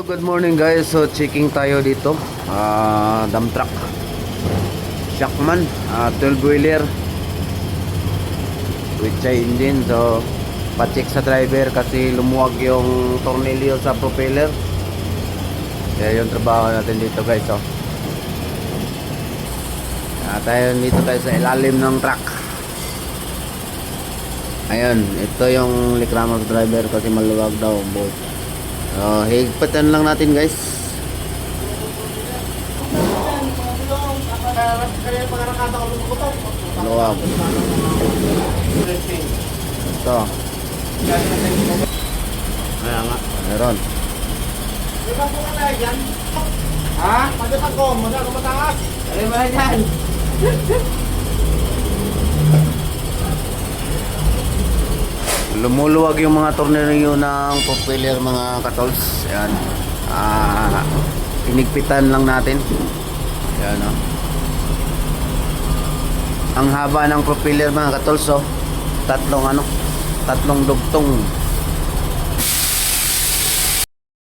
Good morning guys. So checking tayo dito. Dump truck. Shackman, 12 wheeler with engine. So pa-check sa driver kasi lumuwag yung tornilyo sa propeller. Kaya yung trabaho natin dito guys. So tayo dito tayo sa ilalim ng truck. Ayun, ito yung reklamo sa driver kasi maluwag daw ang bolt. Higpatan lang natin guys. Maluwag. Ito. Ayan nga. Meron. Ha? Pagkatan ko, muna ako mataas. Ay ba yan? Lumuluwag yung mga tornilyo ng propeller mga katols. Ayan. Pinigpitan lang natin. Ayan o. Ang haba ng propeller mga katols, tatlong dugtong.